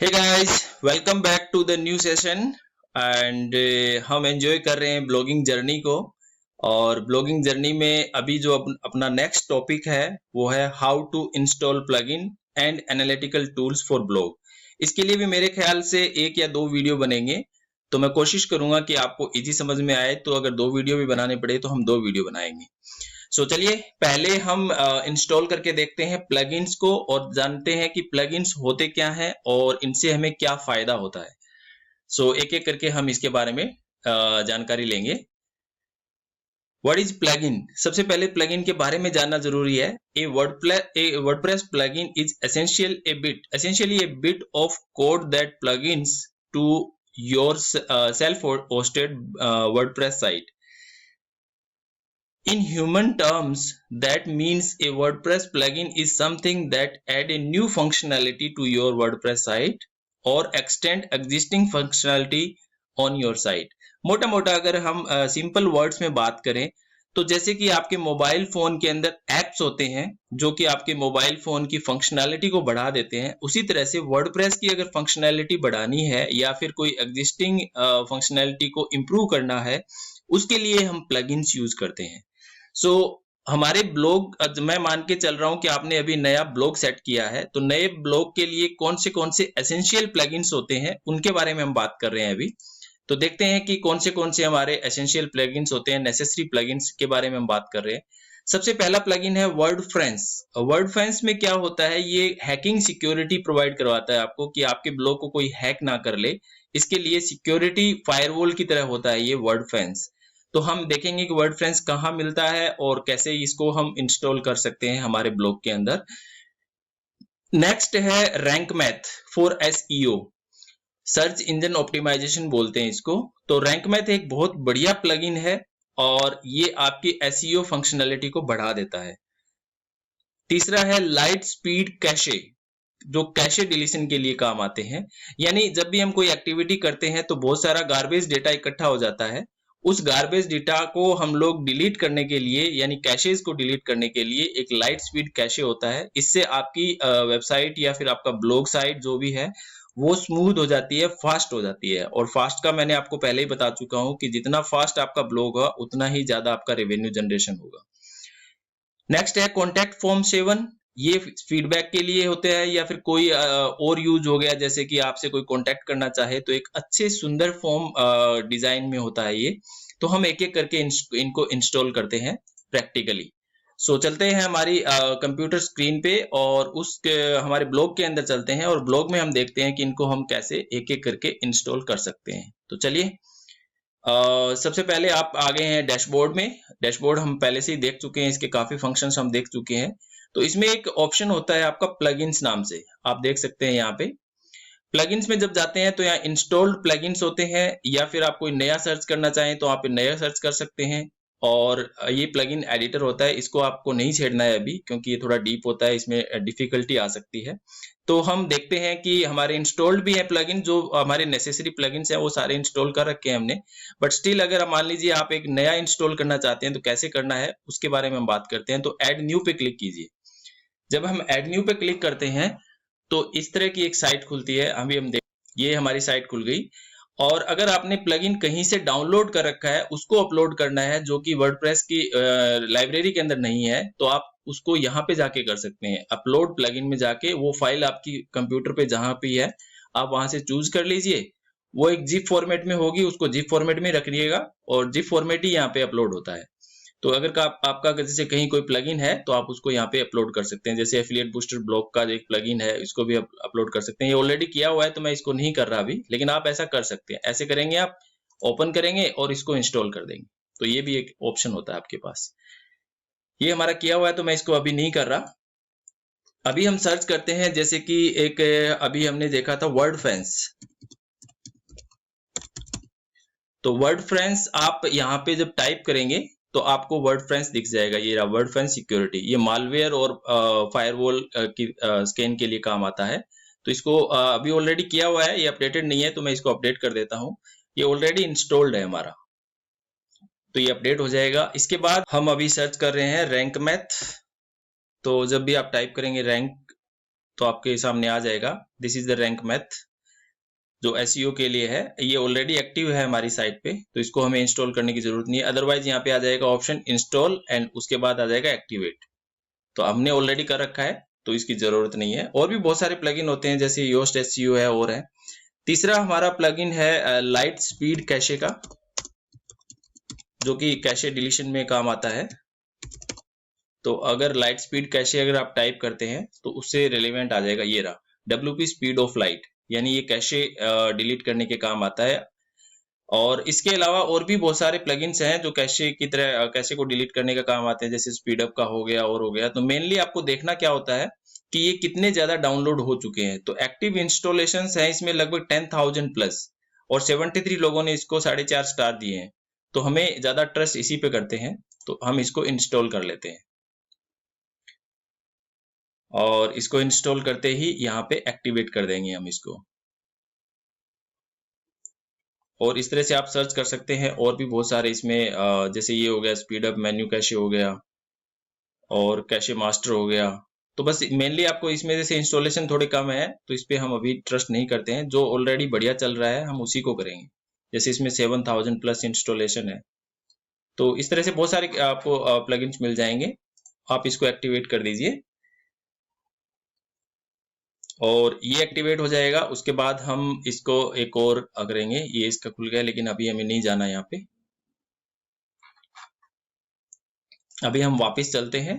Hey guys, welcome back to the new session and हम enjoy कर रहे हैं ब्लॉगिंग जर्नी को। और ब्लॉगिंग जर्नी में अभी जो अपना नेक्स्ट टॉपिक है वो है how to install plugin and analytical tools for blog. इसके लिए भी मेरे ख्याल से एक या दो वीडियो बनेंगे, तो मैं कोशिश करूंगा कि आपको इजी समझ में आए। तो अगर दो वीडियो भी बनाने पड़े तो हम दो वीडियो बनाएंगे। चलिए पहले हम इंस्टॉल करके देखते हैं प्लगइन्स को और जानते हैं कि प्लगइन्स होते क्या हैं और इनसे हमें क्या फायदा होता है। एक एक करके हम इसके बारे में जानकारी लेंगे। What is plugin? सबसे पहले प्लगइन के बारे में जानना जरूरी है। A WordPress plugin is essentially a bit of code that plugins to your self-hosted WordPress site. In human terms, that means a WordPress plugin is something that add a new functionality to your WordPress site or extend existing functionality on your site. मोटा मोटा अगर हम simple words में बात करें तो जैसे कि आपके मोबाइल फोन के अंदर एप्स होते हैं जो कि आपके मोबाइल फोन की फंक्शनैलिटी को बढ़ा देते हैं, उसी तरह से वर्डप्रेस की अगर फंक्शनैलिटी बढ़ानी है या फिर कोई एग्जिस्टिंग फंक्शनैलिटी को इम्प्रूव करना है, उसके लिए हम प्लगइन्स यूज करते हैं। हमारे ब्लॉग, मैं मान के चल रहा हूं कि आपने अभी नया ब्लॉग सेट किया है, तो नए ब्लॉग के लिए कौन से एसेंशियल प्लगइन्स होते हैं उनके बारे में हम बात कर रहे हैं अभी। तो देखते हैं कि कौन से हमारे एसेंशियल प्लगइन्स होते हैं, नेसेसरी प्लगइन्स के बारे में हम बात कर रहे हैं। सबसे पहला प्लगइन है वर्डफ्रेंस। वर्डफ्रेंस में क्या होता है, ये हैकिंग सिक्योरिटी प्रोवाइड करवाता है आपको कि आपके ब्लॉग को कोई हैक ना कर ले। इसके लिए सिक्योरिटी फायरवॉल की तरह होता है ये वर्डफ्रेंस। तो हम देखेंगे कि वर्डफ्रेंस कहाँ मिलता है और कैसे इसको हम इंस्टॉल कर सकते हैं हमारे ब्लॉग के अंदर। नेक्स्ट है rank math for SEO, search engine optimization बोलते हैं इसको। तो रैंक मैथ एक बहुत बढ़िया प्लगइन है और ये आपकी SEO फंक्शनैलिटी को बढ़ा देता है। तीसरा है लाइट स्पीड कैशे, जो कैशे डिलीशन के लिए काम आते हैं। यानी जब भी हम कोई एक्टिविटी करते हैं तो बहुत सारा गार्बेज डेटा इकट्ठा हो जाता है। उस गार्बेज डेटा को हम लोग डिलीट करने के लिए, यानी कैशेज को डिलीट करने के लिए एक लाइट स्पीड कैशे होता है। इससे आपकी वेबसाइट या फिर आपका ब्लॉग साइट जो भी है वो स्मूथ हो जाती है, फास्ट हो जाती है। और फास्ट का मैंने आपको पहले ही बता चुका हूं कि जितना फास्ट आपका ब्लॉग होगा उतना ही ज्यादा आपका रेवेन्यू जनरेशन होगा। नेक्स्ट है कॉन्टैक्ट फॉर्म 7। ये फीडबैक के लिए होते हैं या फिर कोई और यूज हो गया, जैसे कि आपसे कोई कांटेक्ट करना चाहे तो एक अच्छे सुंदर फॉर्म डिजाइन में होता है ये। तो हम एक एक करके इनको इंस्टॉल करते हैं प्रैक्टिकली। चलते हैं हमारी कंप्यूटर स्क्रीन पे और हमारे ब्लॉग के अंदर चलते हैं और ब्लॉग में हम देखते हैं कि इनको हम कैसे एक एक करके इंस्टॉल कर सकते हैं। तो चलिए सबसे पहले आप आ गए हैं डैशबोर्ड में। डैशबोर्ड हम पहले से ही देख चुके हैं, इसके काफी फंक्शंस हम देख चुके हैं। तो इसमें एक ऑप्शन होता है आपका प्लगइन्स नाम से, आप देख सकते हैं यहाँ पे। प्लगइन्स में जब जाते हैं तो यहाँ इंस्टॉल्ड प्लगइन्स होते हैं, या फिर आप कोई नया सर्च करना चाहें तो आप नया सर्च कर सकते हैं। और ये प्लगइन एडिटर होता है, इसको आपको नहीं छेड़ना है अभी क्योंकि ये थोड़ा डीप होता है, इसमें डिफिकल्टी आ सकती है। तो हम देखते हैं कि हमारे इंस्टॉल्ड भी है प्लगइन, जो हमारे नेसेसरी प्लगइन्स हैं वो सारे इंस्टॉल कर रखे हैं हमने। बट स्टिल अगर मान लीजिए आप एक नया इंस्टॉल करना चाहते हैं तो कैसे करना है उसके बारे में हम बात करते हैं। तो ऐड न्यू पे क्लिक कीजिए। जब हम ऐड न्यू पे क्लिक करते हैं तो इस तरह की एक साइट खुलती है। अभी हम देख, ये हमारी साइट खुल गई। और अगर आपने प्लगइन कहीं से डाउनलोड कर रखा है, उसको अपलोड करना है जो कि वर्डप्रेस की लाइब्रेरी के अंदर नहीं है, तो आप उसको यहाँ पे जाके कर सकते हैं। अपलोड प्लगइन में जाके वो फाइल आपकी कंप्यूटर पे जहां पे है आप वहां से चूज कर लीजिए। वो एक जिप फॉर्मेट में होगी, उसको जिप फॉर्मेट में रखिएगा और जिप फॉर्मेट ही यहाँ पे अपलोड होता है। तो अगर आपका जैसे कहीं कोई प्लगइन है तो आप उसको यहाँ पे अपलोड कर सकते हैं। जैसे एफिलिएट बूस्टर ब्लॉग का एक प्लगइन है, इसको भी अपलोड कर सकते हैं। ये ऑलरेडी किया हुआ है तो मैं इसको नहीं कर रहा अभी, लेकिन आप ऐसा कर सकते हैं। ऐसे करेंगे, आप ओपन करेंगे और इसको इंस्टॉल कर देंगे, तो ये भी एक ऑप्शन होता है आपके पास। ये हमारा किया हुआ है तो मैं इसको अभी नहीं कर रहा। अभी हम सर्च करते हैं, जैसे कि एक अभी हमने देखा था वर्डफ्रेंस। तो वर्डफ्रेंस आप यहाँ पे जब टाइप करेंगे तो आपको वर्डफ्रेंस दिख जाएगा। ये रहा वर्डफ्रेंस सिक्योरिटी। ये मालवेयर और फायरवॉल की स्कैन के लिए काम आता है। तो इसको अभी ऑलरेडी किया हुआ है, ये अपडेटेड नहीं है तो मैं इसको अपडेट कर देता हूँ। ये ऑलरेडी इंस्टॉल्ड है हमारा, तो ये अपडेट हो जाएगा। इसके बाद हम अभी सर्च कर रहे हैं रैंक मैथ। तो जब भी आप टाइप करेंगे रैंक तो आपके सामने आ जाएगा, this is the rank math. जो एसईओ के लिए है, ये ऑलरेडी एक्टिव है हमारी साइट पे, तो इसको हमें इंस्टॉल करने की जरूरत नहीं है। अदरवाइज यहाँ पे आ जाएगा ऑप्शन इंस्टॉल एंड उसके बाद आ जाएगा एक्टिवेट, तो हमने ऑलरेडी कर रखा है तो इसकी जरूरत नहीं है। और भी बहुत सारे प्लगइन होते हैं जैसे योस्ट एसईओ है और है। तीसरा हमारा प्लगइन है लाइट स्पीड कैशे का, जो कि कैशे डिलीशन में काम आता है। तो अगर लाइट स्पीड कैशे अगर आप टाइप करते हैं तो उससे रिलेवेंट आ जाएगा, ये रहा WP स्पीड ऑफ लाइट, यानी ये कैशे डिलीट करने के काम आता है। और इसके अलावा और भी बहुत सारे प्लगइन्स हैं जो कैशे की तरह कैशे को डिलीट करने का काम आते हैं, जैसे स्पीड अप का हो गया और हो गया। तो मेनली आपको देखना क्या होता है कि ये कितने ज्यादा डाउनलोड हो चुके हैं। तो एक्टिव इंस्टॉलेशंस हैं इसमें लगभग 10,000 प्लस, और 73 लोगों ने इसको 4.5 स्टार दिए हैं। तो हमें ज्यादा ट्रस्ट इसी पे करते हैं, तो हम इसको इंस्टॉल कर लेते हैं। और इसको इंस्टॉल करते ही यहाँ पे एक्टिवेट कर देंगे हम इसको। और इस तरह से आप सर्च कर सकते हैं, और भी बहुत सारे इसमें जैसे ये हो गया स्पीड अप मेन्यू कैशे हो गया और कैशे मास्टर हो गया। तो बस मेनली आपको इसमें जैसे इंस्टॉलेशन थोड़े कम है तो इस पे हम अभी ट्रस्ट नहीं करते हैं, जो ऑलरेडी बढ़िया चल रहा है हम उसी को करेंगे। जैसे इसमें 7,000 प्लस इंस्टॉलेशन है। तो इस तरह से बहुत सारे आपको प्लगइन्स मिल जाएंगे, आप इसको एक्टिवेट कर दीजिए। और ये एक्टिवेट हो जाएगा, उसके बाद हम इसको एक और करेंगे। ये इसका खुल गया, लेकिन अभी हमें नहीं जाना यहाँ पे। अभी हम वापस चलते हैं।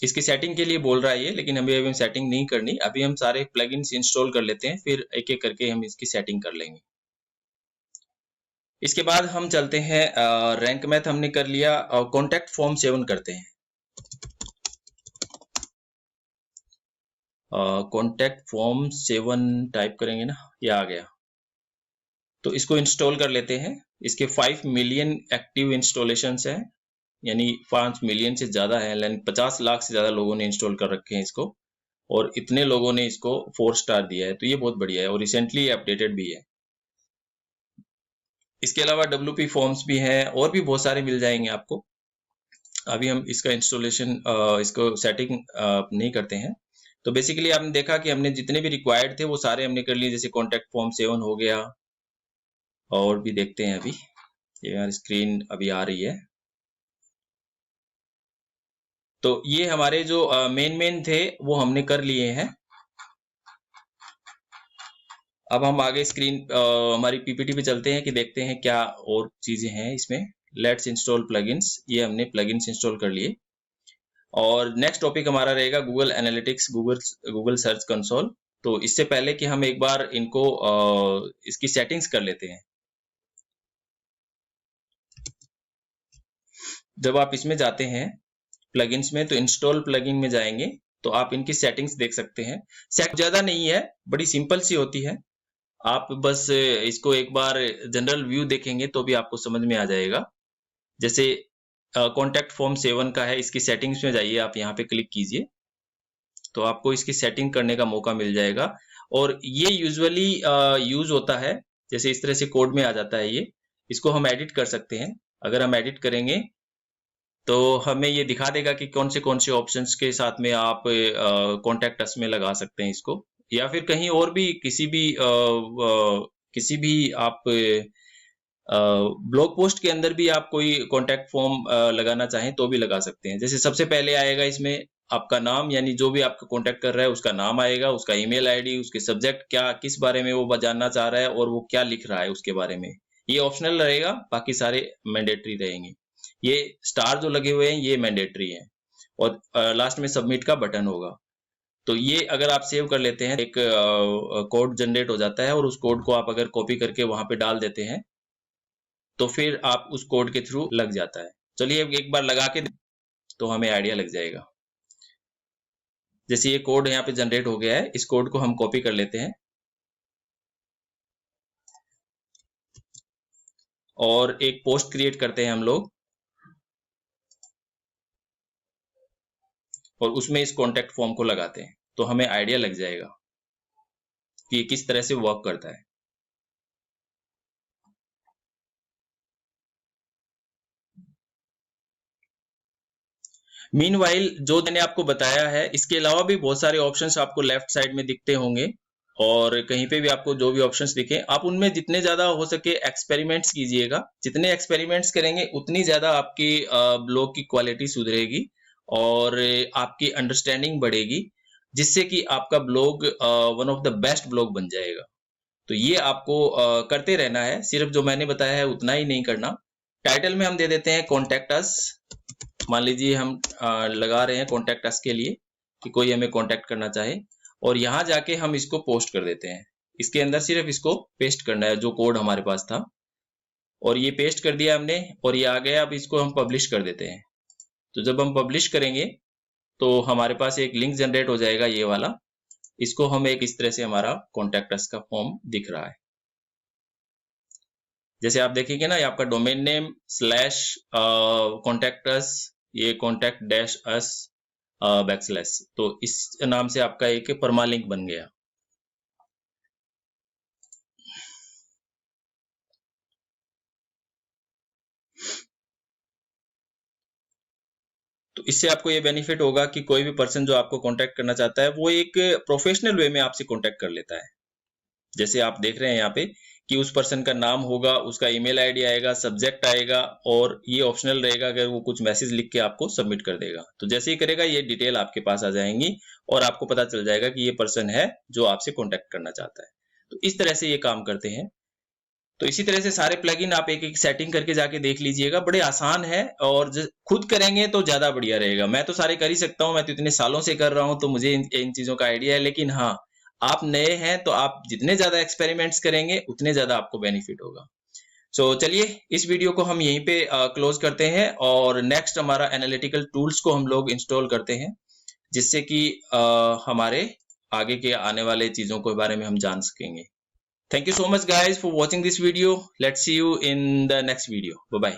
इसकी सेटिंग के लिए बोल रहा है ये, लेकिन अभी हम सेटिंग नहीं करनी। अभी हम सारे प्लगइन्स इंस्टॉल कर लेते हैं, फिर एक एक करके हम इसकी सेटिंग कर लेंगे। इसके बाद हम चलते हैं रैंक मैथ हमने कर लिया, और कॉन्टैक्ट फॉर्म 7 करते हैं। कॉन्टैक्ट फॉर्म 7 टाइप करेंगे ना, ये आ गया। तो इसको इंस्टॉल कर लेते हैं। इसके 5 मिलियन एक्टिव इंस्टॉलेशंस हैं, यानी 5 मिलियन से ज्यादा है, यानी 50 लाख से ज्यादा लोगों ने इंस्टॉल कर रखे हैं इसको, और इतने लोगों ने इसको 4 स्टार दिया है। तो ये बहुत बढ़िया है, और रिसेंटली अपडेटेड भी है। इसके अलावा WP फॉर्म्स भी हैं, और भी बहुत सारे मिल जाएंगे आपको। अभी हम इसका इंस्टॉलेशन इसको सेटिंग नहीं करते हैं। तो बेसिकली आपने देखा कि हमने जितने भी रिक्वायर्ड थे वो सारे हमने कर लिए। जैसे कॉन्टैक्ट फॉर्म 7 हो गया, और भी देखते हैं। अभी ये यार स्क्रीन अभी आ रही है। तो ये हमारे जो मेन थे वो हमने कर लिए हैं। अब हम आगे स्क्रीन हमारी PPT पे चलते हैं कि देखते हैं क्या और चीजें हैं इसमें। लेट्स इंस्टॉल प्लगइन्स, ये हमने प्लगइन्स इंस्टॉल कर लिए। और नेक्स्ट टॉपिक हमारा रहेगा Google analytics, Google search console. तो इससे पहले कि हम एक बार इनको इसकी सेटिंग्स कर लेते हैं। जब आप इसमें जाते हैं प्लगइन्स में, तो इंस्टॉल प्लगइन में जाएंगे तो आप इनकी सेटिंग्स देख सकते हैं। ज्यादा नहीं है, बड़ी सिंपल सी होती है। आप बस इसको एक बार जनरल व्यू देखेंगे तो भी आपको समझ में आ जाएगा। जैसे कॉन्टैक्ट फॉर्म 7 का है, इसकी सेटिंग्स में जाइए, आप यहाँ पे क्लिक कीजिए तो आपको इसकी सेटिंग करने का मौका मिल जाएगा। और ये यूजुअली यूज होता है, जैसे इस तरह से कोड में आ जाता है ये। इसको हम एडिट कर सकते हैं। अगर हम एडिट करेंगे तो हमें ये दिखा देगा कि कौन से ऑप्शंस के साथ में आप कॉन्टैक्ट अस में लगा सकते हैं इसको, या फिर कहीं और भी किसी भी आप ब्लॉग पोस्ट के अंदर भी आप कोई कॉन्टैक्ट फॉर्म लगाना चाहें तो भी लगा सकते हैं। जैसे सबसे पहले आएगा इसमें आपका नाम, यानी जो भी आपका कॉन्टैक्ट कर रहा है उसका नाम आएगा, उसका ईमेल आईडी, उसके सब्जेक्ट क्या, किस बारे में वो जानना चाह रहा है और वो क्या लिख रहा है उसके बारे में। ये ऑप्शनल रहेगा, बाकी सारे मैंडेटरी रहेंगे। ये स्टार जो लगे हुए हैं ये मैंडेटरी है, और लास्ट में सबमिट का बटन होगा। तो ये अगर आप सेव कर लेते हैं, एक कोड जनरेट हो जाता है, और उस कोड को आप अगर कॉपी करके वहां पे डाल देते हैं तो फिर आप उस कोड के थ्रू लग जाता है। चलिए एक बार लगा के तो हमें आइडिया लग जाएगा। जैसे ये कोड यहाँ पे जनरेट हो गया है, इस कोड को हम कॉपी कर लेते हैं और एक पोस्ट क्रिएट करते हैं हम लोग, और उसमें इस कॉन्टैक्ट फॉर्म को लगाते हैं तो हमें आइडिया लग जाएगा कि ये किस तरह से वर्क करता है। मीनवाइल जो मैंने आपको बताया है, इसके अलावा भी बहुत सारे ऑप्शंस आपको लेफ्ट साइड में दिखते होंगे, और कहीं पे भी आपको जो भी ऑप्शंस दिखे आप उनमें जितने ज्यादा हो सके एक्सपेरिमेंट्स कीजिएगा। जितने एक्सपेरिमेंट्स करेंगे उतनी ज्यादा आपकी ब्लॉग की क्वालिटी सुधरेगी और आपकी अंडरस्टैंडिंग बढ़ेगी, जिससे कि आपका blog one of the best blog बन जाएगा। तो ये आपको करते रहना है, सिर्फ जो मैंने बताया है उतना ही नहीं करना। टाइटल में हम दे देते हैं कॉन्टैक्ट अस। मान लीजिए हम लगा रहे हैं कॉन्टैक्ट अस के लिए कि कोई हमें कॉन्टैक्ट करना चाहे, और यहाँ जाके हम इसको पोस्ट कर देते हैं। इसके अंदर सिर्फ इसको पेस्ट करना है जो कोड हमारे पास था, और ये पेस्ट कर दिया हमने और ये आ गया। अब इसको हम पब्लिश कर देते हैं। तो जब हम पब्लिश करेंगे तो हमारे पास एक लिंक जनरेट हो जाएगा, ये वाला। इसको हम एक इस तरह से हमारा कॉन्टैक्ट अस का फॉर्म दिख रहा है। जैसे आप देखेंगे ना, ये आपका domain name slash contact us, ये कॉन्टैक्ट डैश अस बैकस्लैश, तो इस नाम से आपका एक परमालिंक बन गया। तो इससे आपको ये बेनिफिट होगा कि कोई भी पर्सन जो आपको कांटेक्ट करना चाहता है वो एक प्रोफेशनल वे में आपसे कांटेक्ट कर लेता है। जैसे आप देख रहे हैं यहाँ पे कि उस पर्सन का नाम होगा, उसका ईमेल आईडी आएगा, सब्जेक्ट आएगा, और ये ऑप्शनल रहेगा अगर वो कुछ मैसेज लिख के आपको सबमिट कर देगा। तो जैसे ही करेगा ये डिटेल आपके पास आ जाएंगी और आपको पता चल जाएगा कि ये पर्सन है जो आपसे कांटेक्ट करना चाहता है। तो इस तरह से ये काम करते हैं। तो इसी तरह से सारे प्लगइन आप एक एक सेटिंग करके जाके देख लीजिएगा, बड़े आसान है, और खुद करेंगे तो ज्यादा बढ़िया रहेगा। मैं तो सारे कर ही सकता हूँ, मैं तो इतने सालों से कर रहा हूँ, तो मुझे इन चीजों का आइडिया है। लेकिन हाँ, आप नए हैं तो आप जितने ज्यादा एक्सपेरिमेंट्स करेंगे उतने ज्यादा आपको बेनिफिट होगा। सो चलिए इस वीडियो को हम यहीं पे क्लोज करते हैं, और नेक्स्ट हमारा एनालिटिकल टूल्स को हम लोग इंस्टॉल करते हैं, जिससे कि हमारे आगे के आने वाले चीजों के बारे में हम जान सकेंगे। Thank you so much guys for watching this video. Let's see you in the next video. Bye bye.